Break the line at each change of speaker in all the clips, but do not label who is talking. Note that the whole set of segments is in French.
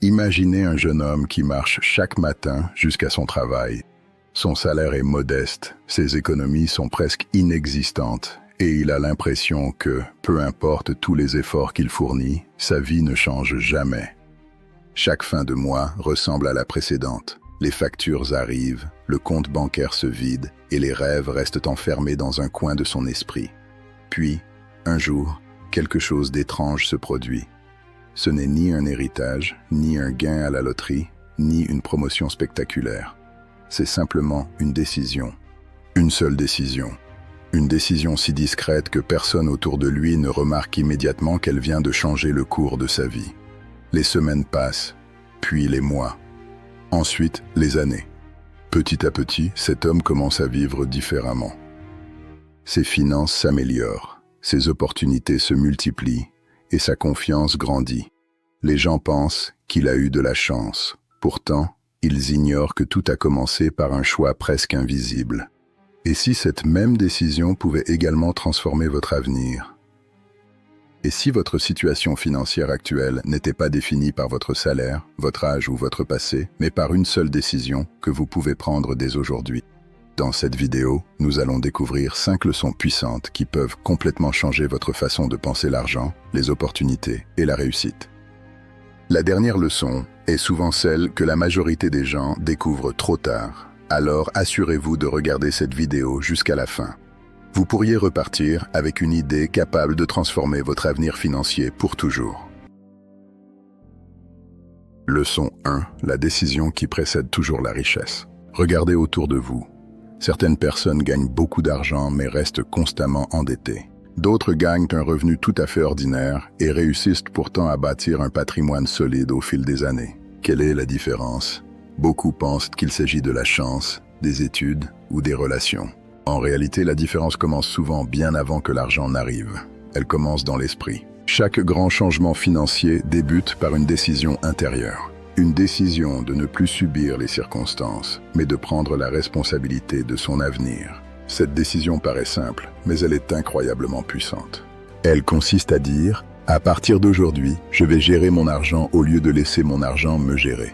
Imaginez un jeune homme qui marche chaque matin jusqu'à son travail. Son salaire est modeste, ses économies sont presque inexistantes et il a l'impression que, peu importe tous les efforts qu'il fournit, sa vie ne change jamais. Chaque fin de mois ressemble à la précédente. Les factures arrivent, le compte bancaire se vide et les rêves restent enfermés dans un coin de son esprit. Puis, un jour, quelque chose d'étrange se produit. Ce n'est ni un héritage, ni un gain à la loterie, ni une promotion spectaculaire. C'est simplement une décision. Une seule décision. Une décision si discrète que personne autour de lui ne remarque immédiatement qu'elle vient de changer le cours de sa vie. Les semaines passent, puis les mois. Ensuite, les années. Petit à petit, cet homme commence à vivre différemment. Ses finances s'améliorent, ses opportunités se multiplient et sa confiance grandit. Les gens pensent qu'il a eu de la chance. Pourtant, ils ignorent que tout a commencé par un choix presque invisible. Et si cette même décision pouvait également transformer votre avenir? Et si votre situation financière actuelle n'était pas définie par votre salaire, votre âge ou votre passé, mais par une seule décision que vous pouvez prendre dès aujourd'hui? Dans cette vidéo, nous allons découvrir 5 leçons puissantes qui peuvent complètement changer votre façon de penser l'argent, les opportunités et la réussite. La dernière leçon est souvent celle que la majorité des gens découvrent trop tard. Alors assurez-vous de regarder cette vidéo jusqu'à la fin. Vous pourriez repartir avec une idée capable de transformer votre avenir financier pour toujours. Leçon 1. La décision qui précède toujours la richesse. Regardez autour de vous. Certaines personnes gagnent beaucoup d'argent mais restent constamment endettées. D'autres gagnent un revenu tout à fait ordinaire et réussissent pourtant à bâtir un patrimoine solide au fil des années. Quelle est la différence? Beaucoup pensent qu'il s'agit de la chance, des études ou des relations. En réalité, la différence commence souvent bien avant que l'argent n'arrive. Elle commence dans l'esprit. Chaque grand changement financier débute par une décision intérieure. Une décision de ne plus subir les circonstances, mais de prendre la responsabilité de son avenir. Cette décision paraît simple, mais elle est incroyablement puissante. Elle consiste à dire, à partir d'aujourd'hui, je vais gérer mon argent au lieu de laisser mon argent me gérer.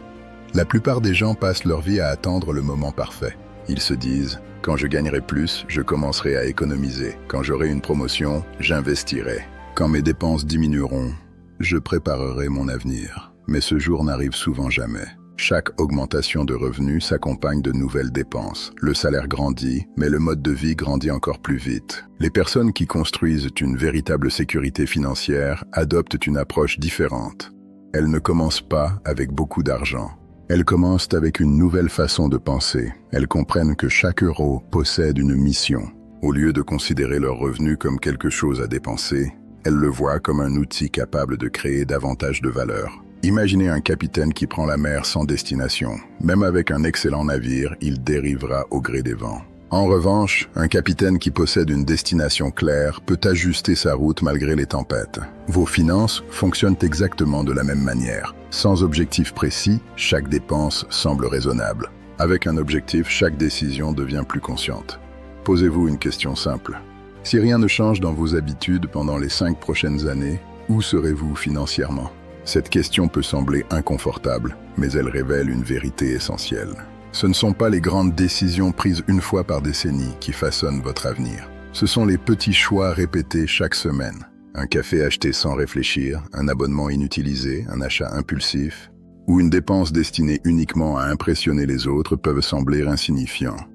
La plupart des gens passent leur vie à attendre le moment parfait. Ils se disent, quand je gagnerai plus, je commencerai à économiser. Quand j'aurai une promotion, j'investirai. Quand mes dépenses diminueront, je préparerai mon avenir. Mais ce jour n'arrive souvent jamais. Chaque augmentation de revenus s'accompagne de nouvelles dépenses. Le salaire grandit, mais le mode de vie grandit encore plus vite. Les personnes qui construisent une véritable sécurité financière adoptent une approche différente. Elles ne commencent pas avec beaucoup d'argent. Elles commencent avec une nouvelle façon de penser. Elles comprennent que chaque euro possède une mission. Au lieu de considérer leur revenu comme quelque chose à dépenser, elles le voient comme un outil capable de créer davantage de valeur. Imaginez un capitaine qui prend la mer sans destination. Même avec un excellent navire, il dérivera au gré des vents. En revanche, un capitaine qui possède une destination claire peut ajuster sa route malgré les tempêtes. Vos finances fonctionnent exactement de la même manière. Sans objectif précis, chaque dépense semble raisonnable. Avec un objectif, chaque décision devient plus consciente. Posez-vous une question simple. Si rien ne change dans vos habitudes pendant les 5 prochaines années, où serez-vous financièrement? Cette question peut sembler inconfortable, mais elle révèle une vérité essentielle. Ce ne sont pas les grandes décisions prises une fois par décennie qui façonnent votre avenir. Ce sont les petits choix répétés chaque semaine. Un café acheté sans réfléchir, un abonnement inutilisé, un achat impulsif, ou une dépense destinée uniquement à impressionner les autres peuvent sembler insignifiants.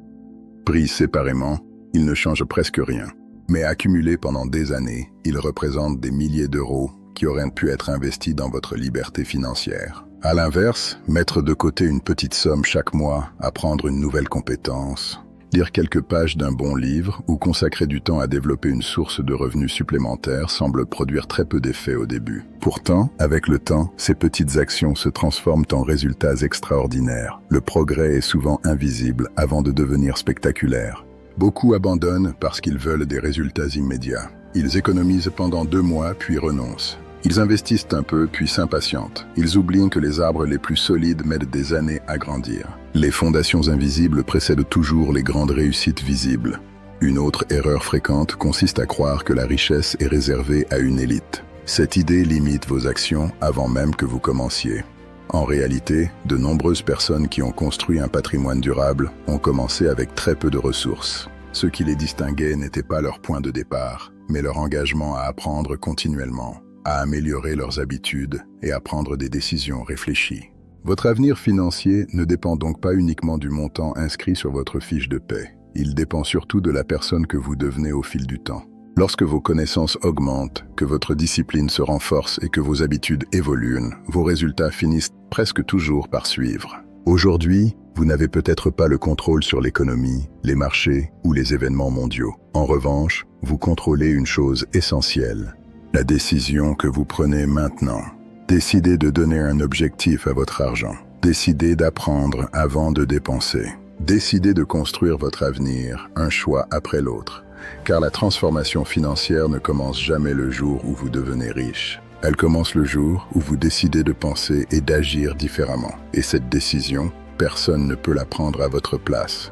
Pris séparément, ils ne changent presque rien. Mais accumulés pendant des années, ils représentent des milliers d'euros qui auraient pu être investis dans votre liberté financière. À l'inverse, mettre de côté une petite somme chaque mois, apprendre une nouvelle compétence, lire quelques pages d'un bon livre ou consacrer du temps à développer une source de revenus supplémentaires semble produire très peu d'effets au début. Pourtant, avec le temps, ces petites actions se transforment en résultats extraordinaires. Le progrès est souvent invisible avant de devenir spectaculaire. Beaucoup abandonnent parce qu'ils veulent des résultats immédiats. Ils économisent pendant 2 mois puis renoncent. Ils investissent un peu, puis s'impatientent. Ils oublient que les arbres les plus solides mettent des années à grandir. Les fondations invisibles précèdent toujours les grandes réussites visibles. Une autre erreur fréquente consiste à croire que la richesse est réservée à une élite. Cette idée limite vos actions avant même que vous commenciez. En réalité, de nombreuses personnes qui ont construit un patrimoine durable ont commencé avec très peu de ressources. Ce qui les distinguait n'était pas leur point de départ, mais leur engagement à apprendre continuellement, à améliorer leurs habitudes et à prendre des décisions réfléchies. Votre avenir financier ne dépend donc pas uniquement du montant inscrit sur votre fiche de paie. Il dépend surtout de la personne que vous devenez au fil du temps. Lorsque vos connaissances augmentent, que votre discipline se renforce et que vos habitudes évoluent, vos résultats finissent presque toujours par suivre. Aujourd'hui, vous n'avez peut-être pas le contrôle sur l'économie, les marchés ou les événements mondiaux. En revanche, vous contrôlez une chose essentielle, la décision que vous prenez maintenant. Décidez de donner un objectif à votre argent. Décidez d'apprendre avant de dépenser. Décidez de construire votre avenir, un choix après l'autre. Car la transformation financière ne commence jamais le jour où vous devenez riche. Elle commence le jour où vous décidez de penser et d'agir différemment. Et cette décision, personne ne peut la prendre à votre place.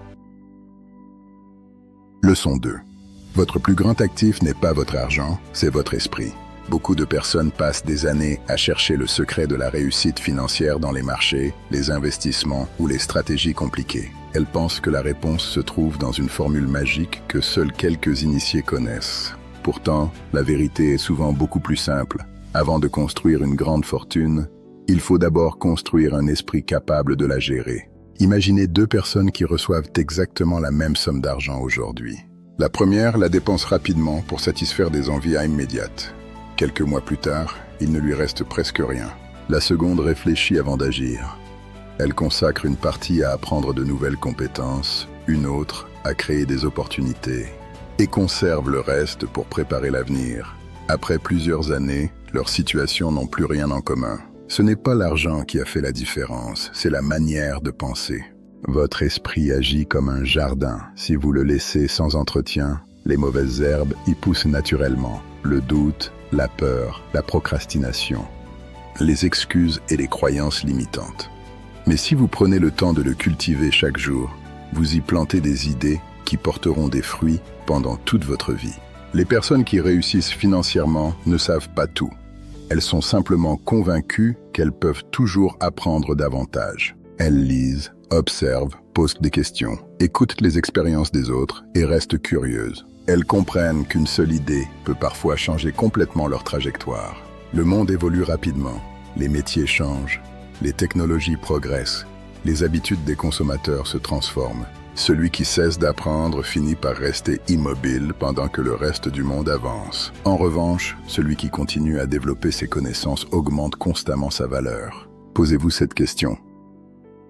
Leçon 2. Votre plus grand actif n'est pas votre argent, c'est votre esprit. Beaucoup de personnes passent des années à chercher le secret de la réussite financière dans les marchés, les investissements ou les stratégies compliquées. Elles pensent que la réponse se trouve dans une formule magique que seuls quelques initiés connaissent. Pourtant, la vérité est souvent beaucoup plus simple. Avant de construire une grande fortune, il faut d'abord construire un esprit capable de la gérer. Imaginez deux personnes qui reçoivent exactement la même somme d'argent aujourd'hui. La première la dépense rapidement pour satisfaire des envies immédiates. Quelques mois plus tard, il ne lui reste presque rien. La seconde réfléchit avant d'agir. Elle consacre une partie à apprendre de nouvelles compétences, une autre à créer des opportunités, et conserve le reste pour préparer l'avenir. Après plusieurs années, leurs situations n'ont plus rien en commun. Ce n'est pas l'argent qui a fait la différence, c'est la manière de penser. Votre esprit agit comme un jardin. Si vous le laissez sans entretien, les mauvaises herbes y poussent naturellement. Le doute, la peur, la procrastination, les excuses et les croyances limitantes. Mais si vous prenez le temps de le cultiver chaque jour, vous y plantez des idées qui porteront des fruits pendant toute votre vie. Les personnes qui réussissent financièrement ne savent pas tout. Elles sont simplement convaincues qu'elles peuvent toujours apprendre davantage. Elles lisent, observent, posent des questions, écoutent les expériences des autres et restent curieuses. Elles comprennent qu'une seule idée peut parfois changer complètement leur trajectoire. Le monde évolue rapidement, les métiers changent, les technologies progressent, les habitudes des consommateurs se transforment. Celui qui cesse d'apprendre finit par rester immobile pendant que le reste du monde avance. En revanche, celui qui continue à développer ses connaissances augmente constamment sa valeur. Posez-vous cette question.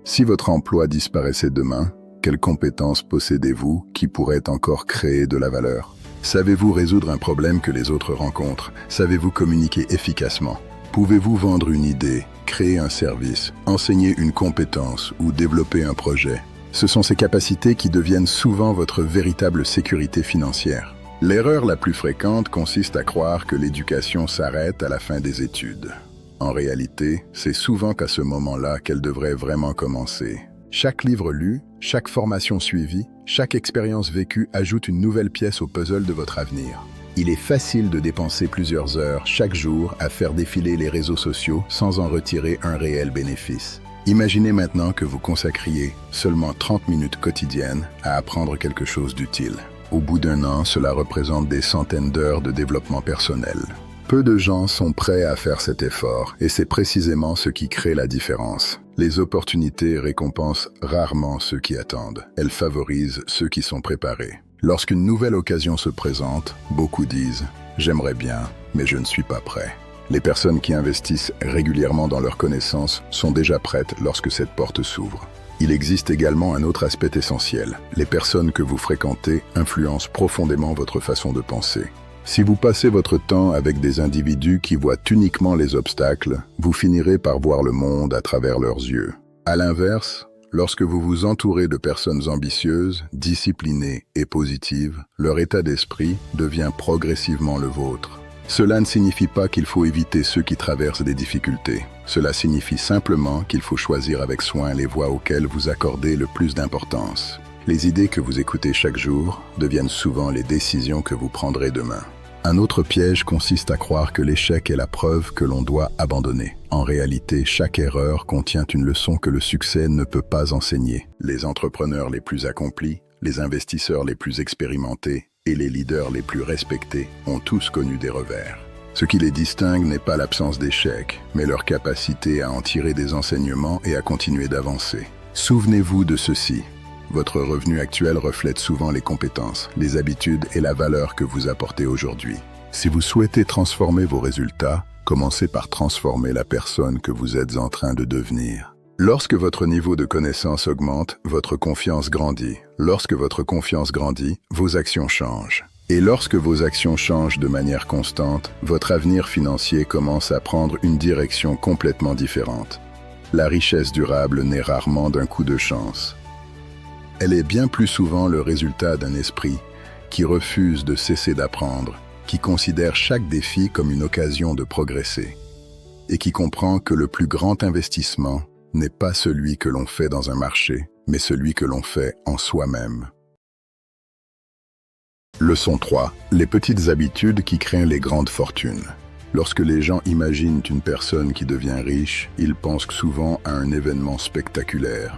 Si votre emploi disparaissait demain, quelles compétences possédez-vous qui pourraient encore créer de la valeur? Savez-vous résoudre un problème que les autres rencontrent? Savez-vous communiquer efficacement? Pouvez-vous vendre une idée, créer un service, enseigner une compétence ou développer un projet? Ce sont ces capacités qui deviennent souvent votre véritable sécurité financière. L'erreur la plus fréquente consiste à croire que l'éducation s'arrête à la fin des études. En réalité, c'est souvent qu'à ce moment-là qu'elle devrait vraiment commencer. Chaque livre lu, chaque formation suivie, chaque expérience vécue ajoute une nouvelle pièce au puzzle de votre avenir. Il est facile de dépenser plusieurs heures chaque jour à faire défiler les réseaux sociaux sans en retirer un réel bénéfice. Imaginez maintenant que vous consacriez seulement 30 minutes quotidiennes à apprendre quelque chose d'utile. Au bout d'un an, cela représente des centaines d'heures de développement personnel. Peu de gens sont prêts à faire cet effort, et c'est précisément ce qui crée la différence. Les opportunités récompensent rarement ceux qui attendent. Elles favorisent ceux qui sont préparés. Lorsqu'une nouvelle occasion se présente, beaucoup disent « J'aimerais bien, mais je ne suis pas prêt ». Les personnes qui investissent régulièrement dans leurs connaissances sont déjà prêtes lorsque cette porte s'ouvre. Il existe également un autre aspect essentiel. Les personnes que vous fréquentez influencent profondément votre façon de penser. Si vous passez votre temps avec des individus qui voient uniquement les obstacles, vous finirez par voir le monde à travers leurs yeux. À l'inverse, lorsque vous vous entourez de personnes ambitieuses, disciplinées et positives, leur état d'esprit devient progressivement le vôtre. Cela ne signifie pas qu'il faut éviter ceux qui traversent des difficultés. Cela signifie simplement qu'il faut choisir avec soin les voies auxquelles vous accordez le plus d'importance. Les idées que vous écoutez chaque jour deviennent souvent les décisions que vous prendrez demain. Un autre piège consiste à croire que l'échec est la preuve que l'on doit abandonner. En réalité, chaque erreur contient une leçon que le succès ne peut pas enseigner. Les entrepreneurs les plus accomplis, les investisseurs les plus expérimentés et les leaders les plus respectés ont tous connu des revers. Ce qui les distingue n'est pas l'absence d'échecs, mais leur capacité à en tirer des enseignements et à continuer d'avancer. Souvenez-vous de ceci. Votre revenu actuel reflète souvent les compétences, les habitudes et la valeur que vous apportez aujourd'hui. Si vous souhaitez transformer vos résultats, commencez par transformer la personne que vous êtes en train de devenir. Lorsque votre niveau de connaissance augmente, votre confiance grandit. Lorsque votre confiance grandit, vos actions changent. Et lorsque vos actions changent de manière constante, votre avenir financier commence à prendre une direction complètement différente. La richesse durable naît rarement d'un coup de chance. Elle est bien plus souvent le résultat d'un esprit qui refuse de cesser d'apprendre, qui considère chaque défi comme une occasion de progresser, et qui comprend que le plus grand investissement n'est pas celui que l'on fait dans un marché, mais celui que l'on fait en soi-même. Leçon 3. Les petites habitudes qui créent les grandes fortunes. Lorsque les gens imaginent une personne qui devient riche, ils pensent souvent à un événement spectaculaire.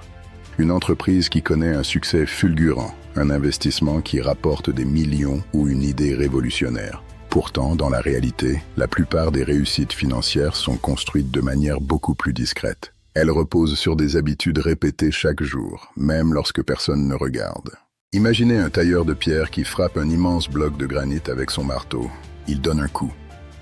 Une entreprise qui connaît un succès fulgurant, un investissement qui rapporte des millions ou une idée révolutionnaire. Pourtant, dans la réalité, la plupart des réussites financières sont construites de manière beaucoup plus discrète. Elles reposent sur des habitudes répétées chaque jour, même lorsque personne ne regarde. Imaginez un tailleur de pierre qui frappe un immense bloc de granit avec son marteau. Il donne un coup,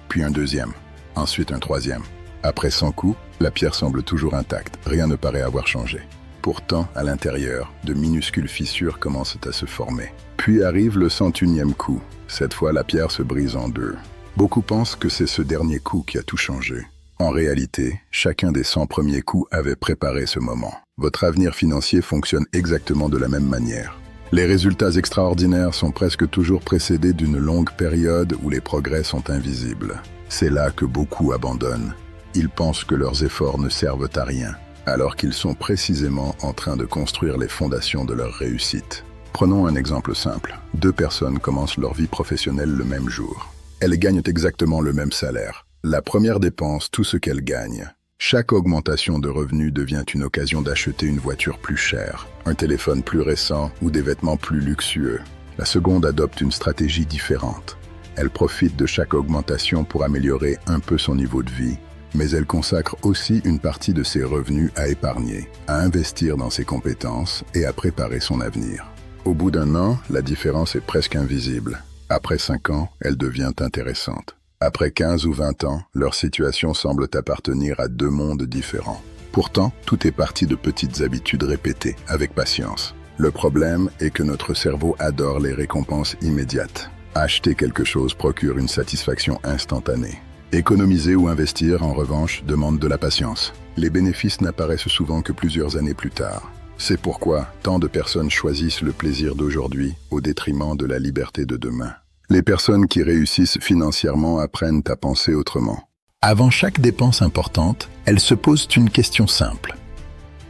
puis un deuxième, ensuite un troisième. Après 100 coups, la pierre semble toujours intacte, rien ne paraît avoir changé. Pourtant, à l'intérieur, de minuscules fissures commencent à se former. Puis arrive le 101e coup. Cette fois, la pierre se brise en deux. Beaucoup pensent que c'est ce dernier coup qui a tout changé. En réalité, chacun des 100 premiers coups avait préparé ce moment. Votre avenir financier fonctionne exactement de la même manière. Les résultats extraordinaires sont presque toujours précédés d'une longue période où les progrès sont invisibles. C'est là que beaucoup abandonnent. Ils pensent que leurs efforts ne servent à rien, alors qu'ils sont précisément en train de construire les fondations de leur réussite. Prenons un exemple simple. 2 personnes commencent leur vie professionnelle le même jour. Elles gagnent exactement le même salaire. La première dépense tout ce qu'elle gagne. Chaque augmentation de revenus devient une occasion d'acheter une voiture plus chère, un téléphone plus récent ou des vêtements plus luxueux. La seconde adopte une stratégie différente. Elle profite de chaque augmentation pour améliorer un peu son niveau de vie, mais elle consacre aussi une partie de ses revenus à épargner, à investir dans ses compétences et à préparer son avenir. Au bout d'1 an, la différence est presque invisible. Après 5 ans, elle devient intéressante. Après 15 ou 20 ans, leur situation semble appartenir à 2 mondes différents. Pourtant, tout est parti de petites habitudes répétées, avec patience. Le problème est que notre cerveau adore les récompenses immédiates. Acheter quelque chose procure une satisfaction instantanée. Économiser ou investir, en revanche, demande de la patience. Les bénéfices n'apparaissent souvent que plusieurs années plus tard. C'est pourquoi tant de personnes choisissent le plaisir d'aujourd'hui au détriment de la liberté de demain. Les personnes qui réussissent financièrement apprennent à penser autrement. Avant chaque dépense importante, elles se posent une question simple.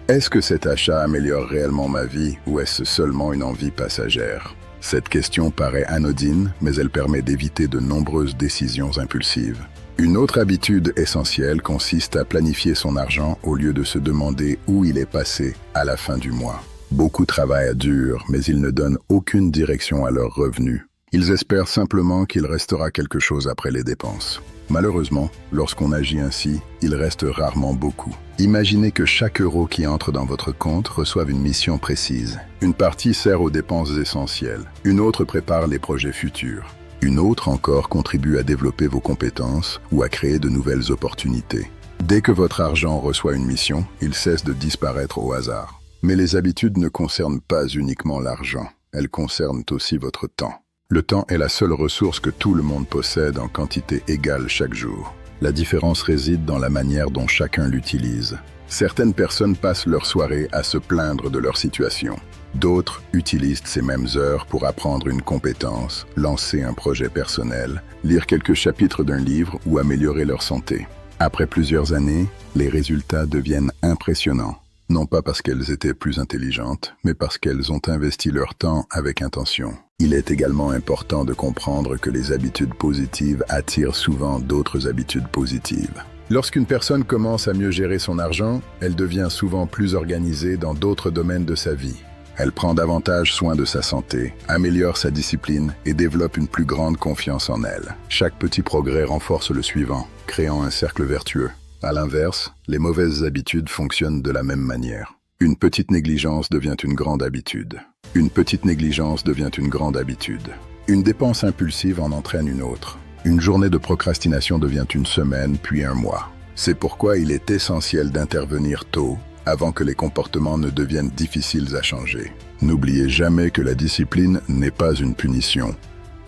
Est-ce que cet achat améliore réellement ma vie ou est-ce seulement une envie passagère ? Cette question paraît anodine, mais elle permet d'éviter de nombreuses décisions impulsives. Une autre habitude essentielle consiste à planifier son argent au lieu de se demander où il est passé à la fin du mois. Beaucoup travaillent à dur, mais ils ne donnent aucune direction à leurs revenus. Ils espèrent simplement qu'il restera quelque chose après les dépenses. Malheureusement, lorsqu'on agit ainsi, il reste rarement beaucoup. Imaginez que chaque euro qui entre dans votre compte reçoive une mission précise. Une partie sert aux dépenses essentielles, une autre prépare les projets futurs. Une autre encore contribue à développer vos compétences ou à créer de nouvelles opportunités. Dès que votre argent reçoit une mission, il cesse de disparaître au hasard. Mais les habitudes ne concernent pas uniquement l'argent, elles concernent aussi votre temps. Le temps est la seule ressource que tout le monde possède en quantité égale chaque jour. La différence réside dans la manière dont chacun l'utilise. Certaines personnes passent leur soirée à se plaindre de leur situation. D'autres utilisent ces mêmes heures pour apprendre une compétence, lancer un projet personnel, lire quelques chapitres d'un livre ou améliorer leur santé. Après plusieurs années, les résultats deviennent impressionnants. non pas parce qu'elles étaient plus intelligentes, mais parce qu'elles ont investi leur temps avec intention. Il est également important de comprendre que les habitudes positives attirent souvent d'autres habitudes positives. Lorsqu'une personne commence à mieux gérer son argent, elle devient souvent plus organisée dans d'autres domaines de sa vie. Elle prend davantage soin de sa santé, améliore sa discipline et développe une plus grande confiance en elle. Chaque petit progrès renforce le suivant, créant un cercle vertueux. À l'inverse, les mauvaises habitudes fonctionnent de la même manière. Une petite négligence devient une grande habitude. Une petite négligence devient une grande habitude. Une dépense impulsive en entraîne une autre. Une journée de procrastination devient une semaine, puis un mois. C'est pourquoi il est essentiel d'intervenir tôt, avant que les comportements ne deviennent difficiles à changer. N'oubliez jamais que la discipline n'est pas une punition.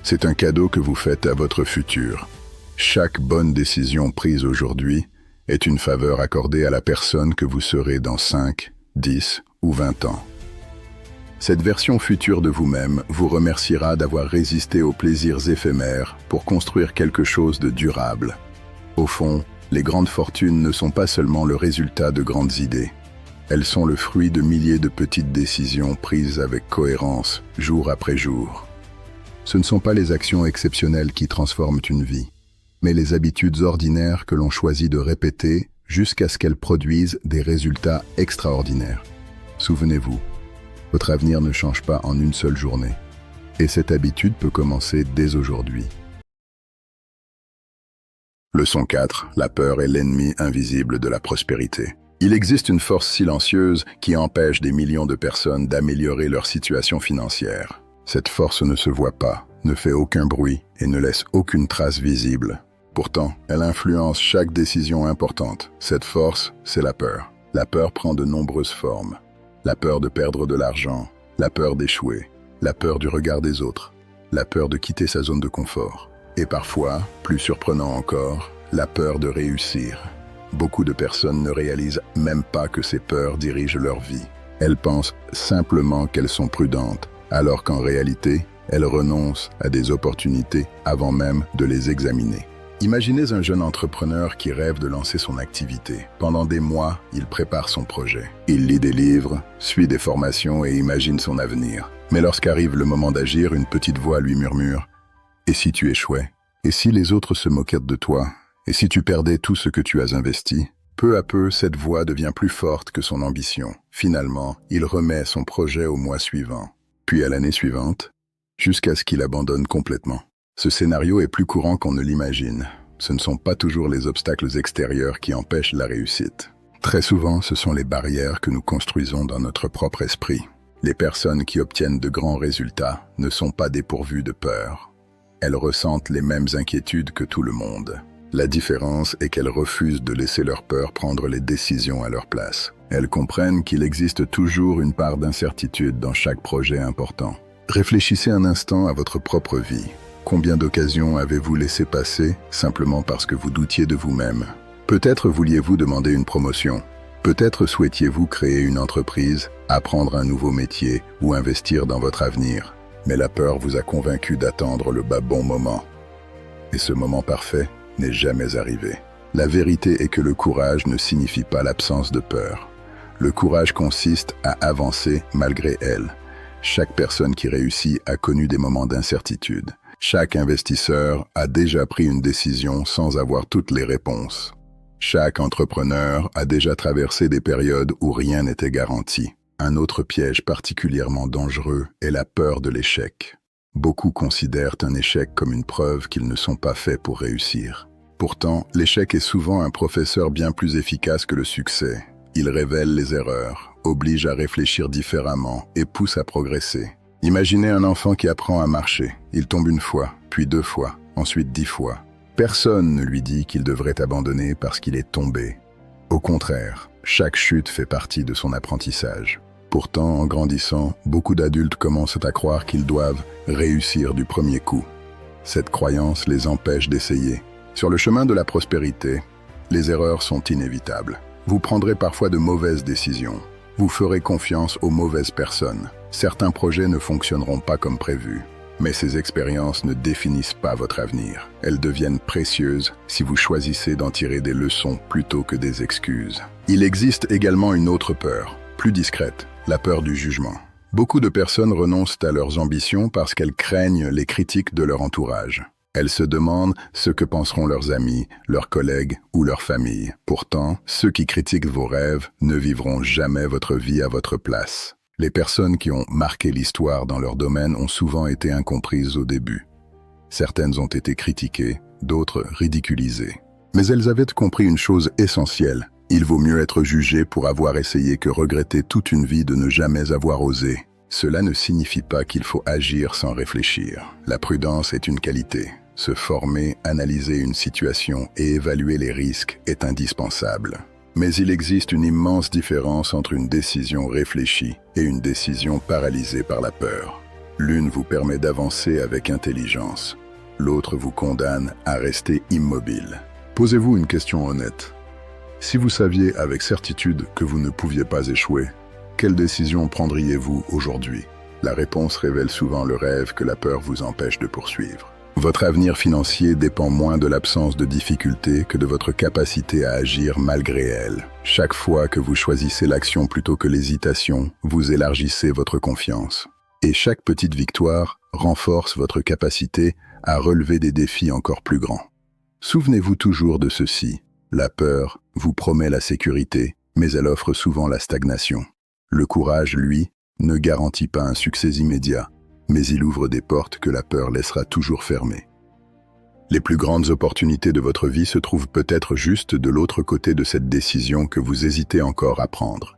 C'est un cadeau que vous faites à votre futur. Chaque bonne décision prise aujourd'hui est une faveur accordée à la personne que vous serez dans 5, 10 ou 20 ans. Cette version future de vous-même vous remerciera d'avoir résisté aux plaisirs éphémères pour construire quelque chose de durable. Au fond, les grandes fortunes ne sont pas seulement le résultat de grandes idées. Elles sont le fruit de milliers de petites décisions prises avec cohérence, jour après jour. Ce ne sont pas les actions exceptionnelles qui transforment une vie, mais les habitudes ordinaires que l'on choisit de répéter jusqu'à ce qu'elles produisent des résultats extraordinaires. Souvenez-vous, votre avenir ne change pas en une seule journée, et cette habitude peut commencer dès aujourd'hui. Leçon 4. La peur est l'ennemi invisible de la prospérité. Il existe une force silencieuse qui empêche des millions de personnes d'améliorer leur situation financière. Cette force ne se voit pas, ne fait aucun bruit et ne laisse aucune trace visible. Pourtant, elle influence chaque décision importante. Cette force, c'est la peur. La peur prend de nombreuses formes. La peur de perdre de l'argent, la peur d'échouer, la peur du regard des autres, la peur de quitter sa zone de confort. Et parfois, plus surprenant encore, la peur de réussir. Beaucoup de personnes ne réalisent même pas que ces peurs dirigent leur vie. Elles pensent simplement qu'elles sont prudentes, alors qu'en réalité, elles renoncent à des opportunités avant même de les examiner. Imaginez un jeune entrepreneur qui rêve de lancer son activité. Pendant des mois, il prépare son projet. Il lit des livres, suit des formations et imagine son avenir. Mais lorsqu'arrive le moment d'agir, une petite voix lui murmure « Et si tu échouais? Et si les autres se moquaient de toi? Et si tu perdais tout ce que tu as investi ?» Peu à peu, cette voix devient plus forte que son ambition. Finalement, il remet son projet au mois suivant, puis à l'année suivante, jusqu'à ce qu'il abandonne complètement. Ce scénario est plus courant qu'on ne l'imagine. Ce ne sont pas toujours les obstacles extérieurs qui empêchent la réussite. Très souvent, ce sont les barrières que nous construisons dans notre propre esprit. Les personnes qui obtiennent de grands résultats ne sont pas dépourvues de peur. Elles ressentent les mêmes inquiétudes que tout le monde. La différence est qu'elles refusent de laisser leur peur prendre les décisions à leur place. Elles comprennent qu'il existe toujours une part d'incertitude dans chaque projet important. Réfléchissez un instant à votre propre vie. Combien d'occasions avez-vous laissé passer simplement parce que vous doutiez de vous-même? Peut-être vouliez-vous demander une promotion. Peut-être souhaitiez-vous créer une entreprise, apprendre un nouveau métier ou investir dans votre avenir. Mais la peur vous a convaincu d'attendre le bon moment. Et ce moment parfait n'est jamais arrivé. La vérité est que le courage ne signifie pas l'absence de peur. Le courage consiste à avancer malgré elle. Chaque personne qui réussit a connu des moments d'incertitude. Chaque investisseur a déjà pris une décision sans avoir toutes les réponses. Chaque entrepreneur a déjà traversé des périodes où rien n'était garanti. Un autre piège particulièrement dangereux est la peur de l'échec. Beaucoup considèrent un échec comme une preuve qu'ils ne sont pas faits pour réussir. Pourtant, l'échec est souvent un professeur bien plus efficace que le succès. Il révèle les erreurs, oblige à réfléchir différemment et pousse à progresser. Imaginez un enfant qui apprend à marcher. Il tombe une fois, puis 2 fois, ensuite 10 fois. Personne ne lui dit qu'il devrait abandonner parce qu'il est tombé. Au contraire, chaque chute fait partie de son apprentissage. Pourtant, en grandissant, beaucoup d'adultes commencent à croire qu'ils doivent réussir du premier coup. Cette croyance les empêche d'essayer. Sur le chemin de la prospérité, les erreurs sont inévitables. Vous prendrez parfois de mauvaises décisions. Vous ferez confiance aux mauvaises personnes. Certains projets ne fonctionneront pas comme prévu. Mais ces expériences ne définissent pas votre avenir. Elles deviennent précieuses si vous choisissez d'en tirer des leçons plutôt que des excuses. Il existe également une autre peur, plus discrète, la peur du jugement. Beaucoup de personnes renoncent à leurs ambitions parce qu'elles craignent les critiques de leur entourage. Elles se demandent ce que penseront leurs amis, leurs collègues ou leur famille. Pourtant, ceux qui critiquent vos rêves ne vivront jamais votre vie à votre place. Les personnes qui ont marqué l'histoire dans leur domaine ont souvent été incomprises au début. Certaines ont été critiquées, d'autres ridiculisées. Mais elles avaient compris une chose essentielle. Il vaut mieux être jugé pour avoir essayé que regretter toute une vie de ne jamais avoir osé. Cela ne signifie pas qu'il faut agir sans réfléchir. La prudence est une qualité. Se former, analyser une situation et évaluer les risques est indispensable. Mais il existe une immense différence entre une décision réfléchie et une décision paralysée par la peur. L'une vous permet d'avancer avec intelligence, l'autre vous condamne à rester immobile. Posez-vous une question honnête. Si vous saviez avec certitude que vous ne pouviez pas échouer, quelle décision prendriez-vous aujourd'hui? La réponse révèle souvent le rêve que la peur vous empêche de poursuivre. Votre avenir financier dépend moins de l'absence de difficultés que de votre capacité à agir malgré elles. Chaque fois que vous choisissez l'action plutôt que l'hésitation, vous élargissez votre confiance. Et chaque petite victoire renforce votre capacité à relever des défis encore plus grands. Souvenez-vous toujours de ceci. La peur vous promet la sécurité, mais elle offre souvent la stagnation. Le courage, lui, ne garantit pas un succès immédiat, mais il ouvre des portes que la peur laissera toujours fermées. Les plus grandes opportunités de votre vie se trouvent peut-être juste de l'autre côté de cette décision que vous hésitez encore à prendre.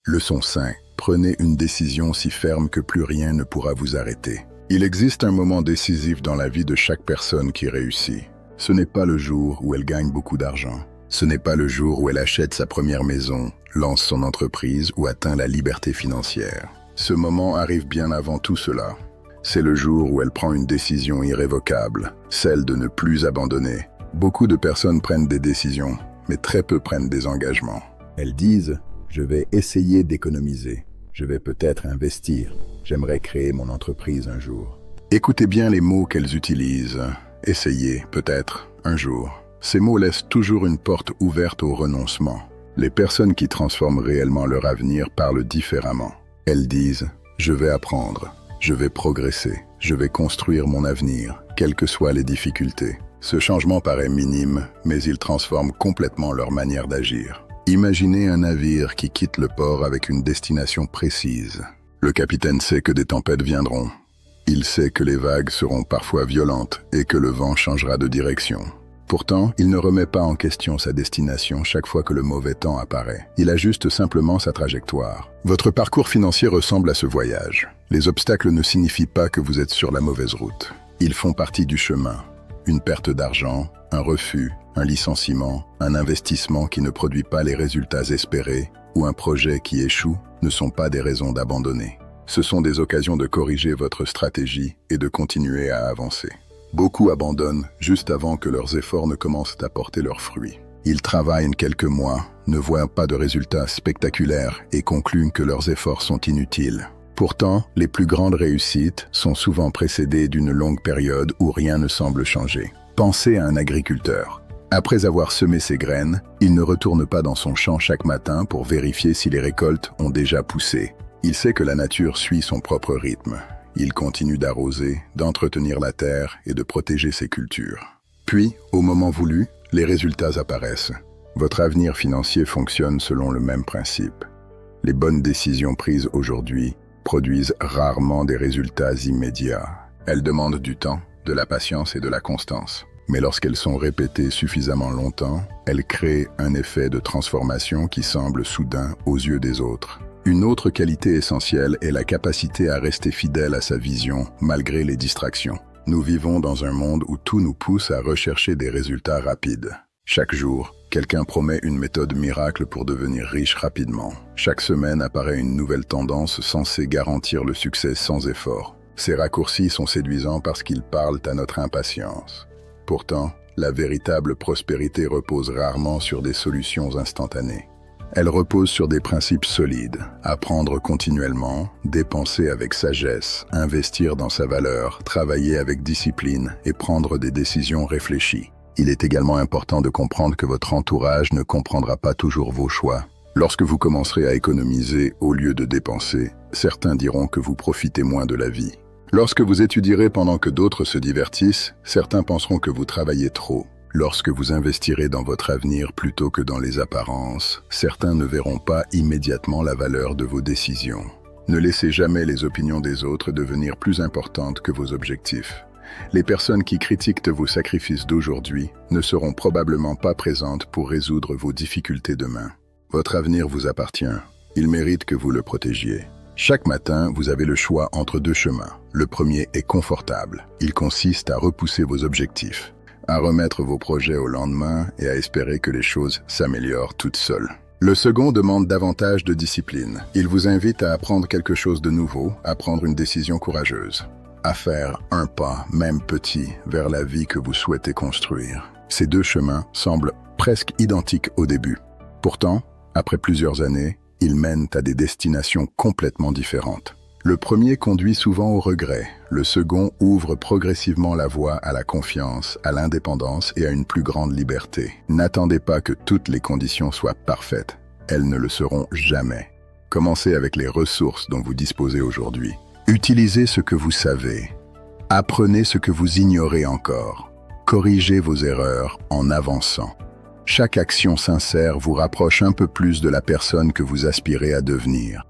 Leçon 5. Prenez une décision si ferme que plus rien ne pourra vous arrêter. Il existe un moment décisif dans la vie de chaque personne qui réussit. Ce n'est pas le jour où elle gagne beaucoup d'argent. Ce n'est pas le jour où elle achète sa première maison, lance son entreprise ou atteint la liberté financière. Ce moment arrive bien avant tout cela. C'est le jour où elle prend une décision irrévocable, celle de ne plus abandonner. Beaucoup de personnes prennent des décisions, mais très peu prennent des engagements. Elles disent « Je vais essayer d'économiser. Je vais peut-être investir. J'aimerais créer mon entreprise un jour. » Écoutez bien les mots qu'elles utilisent. Essayez, peut-être, un jour. Ces mots laissent toujours une porte ouverte au renoncement. Les personnes qui transforment réellement leur avenir parlent différemment. Elles disent « Je vais apprendre, je vais progresser, je vais construire mon avenir, quelles que soient les difficultés. » Ce changement paraît minime, mais il transforme complètement leur manière d'agir. Imaginez un navire qui quitte le port avec une destination précise. Le capitaine sait que des tempêtes viendront. Il sait que les vagues seront parfois violentes et que le vent changera de direction. Pourtant, il ne remet pas en question sa destination chaque fois que le mauvais temps apparaît. Il ajuste simplement sa trajectoire. Votre parcours financier ressemble à ce voyage. Les obstacles ne signifient pas que vous êtes sur la mauvaise route. Ils font partie du chemin. Une perte d'argent, un refus, un licenciement, un investissement qui ne produit pas les résultats espérés ou un projet qui échoue ne sont pas des raisons d'abandonner. Ce sont des occasions de corriger votre stratégie et de continuer à avancer. Beaucoup abandonnent juste avant que leurs efforts ne commencent à porter leurs fruits. Ils travaillent quelques mois, ne voient pas de résultats spectaculaires et concluent que leurs efforts sont inutiles. Pourtant, les plus grandes réussites sont souvent précédées d'une longue période où rien ne semble changer. Pensez à un agriculteur. Après avoir semé ses graines, il ne retourne pas dans son champ chaque matin pour vérifier si les récoltes ont déjà poussé. Il sait que la nature suit son propre rythme. Il continue d'arroser, d'entretenir la terre et de protéger ses cultures. Puis, au moment voulu, les résultats apparaissent. Votre avenir financier fonctionne selon le même principe. Les bonnes décisions prises aujourd'hui produisent rarement des résultats immédiats. Elles demandent du temps, de la patience et de la constance. Mais lorsqu'elles sont répétées suffisamment longtemps, elles créent un effet de transformation qui semble soudain aux yeux des autres. Une autre qualité essentielle est la capacité à rester fidèle à sa vision malgré les distractions. Nous vivons dans un monde où tout nous pousse à rechercher des résultats rapides. Chaque jour, quelqu'un promet une méthode miracle pour devenir riche rapidement. Chaque semaine apparaît une nouvelle tendance censée garantir le succès sans effort. Ces raccourcis sont séduisants parce qu'ils parlent à notre impatience. Pourtant, la véritable prospérité repose rarement sur des solutions instantanées. Elle repose sur des principes solides, apprendre continuellement, dépenser avec sagesse, investir dans sa valeur, travailler avec discipline et prendre des décisions réfléchies. Il est également important de comprendre que votre entourage ne comprendra pas toujours vos choix. Lorsque vous commencerez à économiser au lieu de dépenser, certains diront que vous profitez moins de la vie. Lorsque vous étudierez pendant que d'autres se divertissent, certains penseront que vous travaillez trop. Lorsque vous investirez dans votre avenir plutôt que dans les apparences, certains ne verront pas immédiatement la valeur de vos décisions. Ne laissez jamais les opinions des autres devenir plus importantes que vos objectifs. Les personnes qui critiquent vos sacrifices d'aujourd'hui ne seront probablement pas présentes pour résoudre vos difficultés demain. Votre avenir vous appartient. Il mérite que vous le protégiez. Chaque matin, vous avez le choix entre deux chemins. Le premier est confortable. Il consiste à repousser vos objectifs, à remettre vos projets au lendemain et à espérer que les choses s'améliorent toutes seules. Le second demande davantage de discipline. Il vous invite à apprendre quelque chose de nouveau, à prendre une décision courageuse, à faire un pas, même petit, vers la vie que vous souhaitez construire. Ces deux chemins semblent presque identiques au début. Pourtant, après plusieurs années, ils mènent à des destinations complètement différentes. Le premier conduit souvent au regret, le second ouvre progressivement la voie à la confiance, à l'indépendance et à une plus grande liberté. N'attendez pas que toutes les conditions soient parfaites, elles ne le seront jamais. Commencez avec les ressources dont vous disposez aujourd'hui. Utilisez ce que vous savez. Apprenez ce que vous ignorez encore. Corrigez vos erreurs en avançant. Chaque action sincère vous rapproche un peu plus de la personne que vous aspirez à devenir.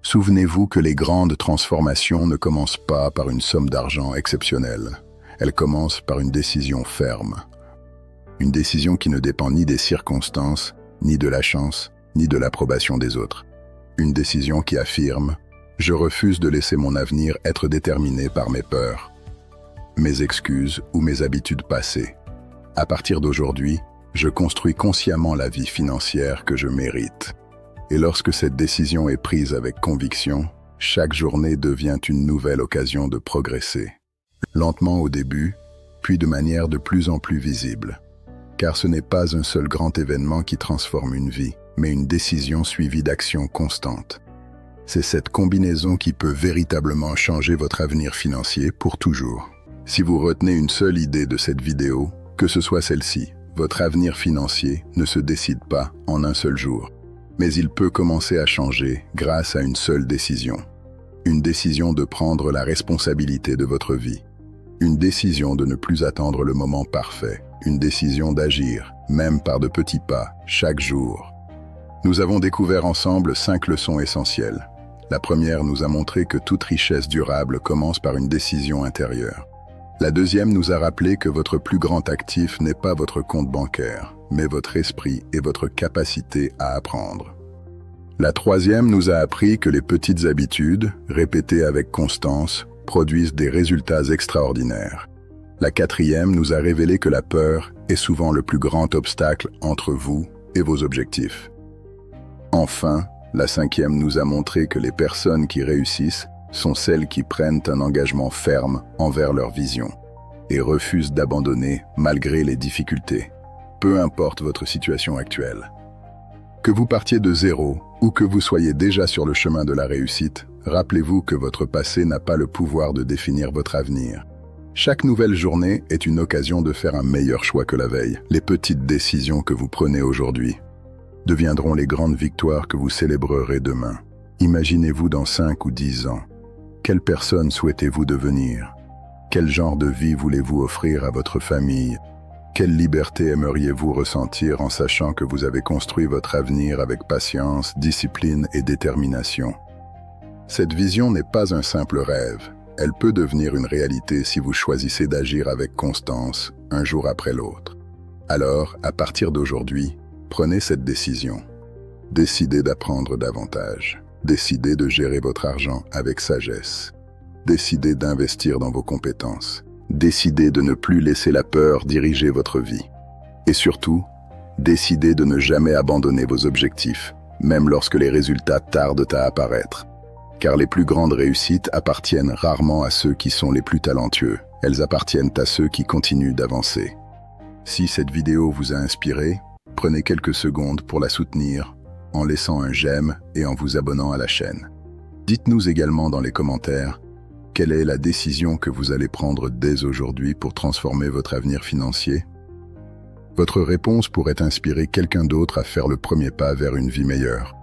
Souvenez-vous que les grandes transformations ne commencent pas par une somme d'argent exceptionnelle. Elles commencent par une décision ferme. Une décision qui ne dépend ni des circonstances, ni de la chance, ni de l'approbation des autres. Une décision qui affirme « Je refuse de laisser mon avenir être déterminé par mes peurs, mes excuses ou mes habitudes passées. À partir d'aujourd'hui, je construis consciemment la vie financière que je mérite. » Et lorsque cette décision est prise avec conviction, chaque journée devient une nouvelle occasion de progresser. Lentement au début, puis de manière de plus en plus visible. Car ce n'est pas un seul grand événement qui transforme une vie, mais une décision suivie d'actions constantes. C'est cette combinaison qui peut véritablement changer votre avenir financier pour toujours. Si vous retenez une seule idée de cette vidéo, que ce soit celle-ci, votre avenir financier ne se décide pas en un seul jour. Mais il peut commencer à changer grâce à une seule décision. Une décision de prendre la responsabilité de votre vie. Une décision de ne plus attendre le moment parfait. Une décision d'agir, même par de petits pas, chaque jour. Nous avons découvert ensemble 5 leçons essentielles. La première nous a montré que toute richesse durable commence par une décision intérieure. La deuxième nous a rappelé que votre plus grand actif n'est pas votre compte bancaire, mais votre esprit et votre capacité à apprendre. La troisième nous a appris que les petites habitudes, répétées avec constance, produisent des résultats extraordinaires. La quatrième nous a révélé que la peur est souvent le plus grand obstacle entre vous et vos objectifs. Enfin, la cinquième nous a montré que les personnes qui réussissent sont celles qui prennent un engagement ferme envers leur vision et refusent d'abandonner malgré les difficultés. Peu importe votre situation actuelle. Que vous partiez de zéro ou que vous soyez déjà sur le chemin de la réussite, rappelez-vous que votre passé n'a pas le pouvoir de définir votre avenir. Chaque nouvelle journée est une occasion de faire un meilleur choix que la veille. Les petites décisions que vous prenez aujourd'hui deviendront les grandes victoires que vous célébrerez demain. Imaginez-vous dans 5 ou 10 ans. Quelle personne souhaitez-vous devenir? Quel genre de vie voulez-vous offrir à votre famille? Quelle liberté aimeriez-vous ressentir en sachant que vous avez construit votre avenir avec patience, discipline et détermination? Cette vision n'est pas un simple rêve. Elle peut devenir une réalité si vous choisissez d'agir avec constance, un jour après l'autre. Alors, à partir d'aujourd'hui, prenez cette décision. Décidez d'apprendre davantage. Décidez de gérer votre argent avec sagesse. Décidez d'investir dans vos compétences. Décidez de ne plus laisser la peur diriger votre vie. Et surtout, décidez de ne jamais abandonner vos objectifs, même lorsque les résultats tardent à apparaître. Car les plus grandes réussites appartiennent rarement à ceux qui sont les plus talentueux. Elles appartiennent à ceux qui continuent d'avancer. Si cette vidéo vous a inspiré, prenez quelques secondes pour la soutenir en laissant un j'aime et en vous abonnant à la chaîne. Dites-nous également dans les commentaires quelle est la décision que vous allez prendre dès aujourd'hui pour transformer votre avenir financier. Votre réponse pourrait inspirer quelqu'un d'autre à faire le premier pas vers une vie meilleure.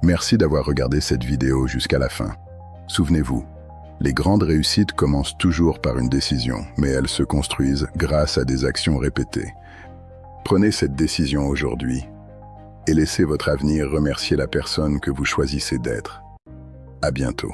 Merci d'avoir regardé cette vidéo jusqu'à la fin. Souvenez-vous, les grandes réussites commencent toujours par une décision, mais elles se construisent grâce à des actions répétées. Prenez cette décision aujourd'hui et laissez votre avenir remercier la personne que vous choisissez d'être. À bientôt.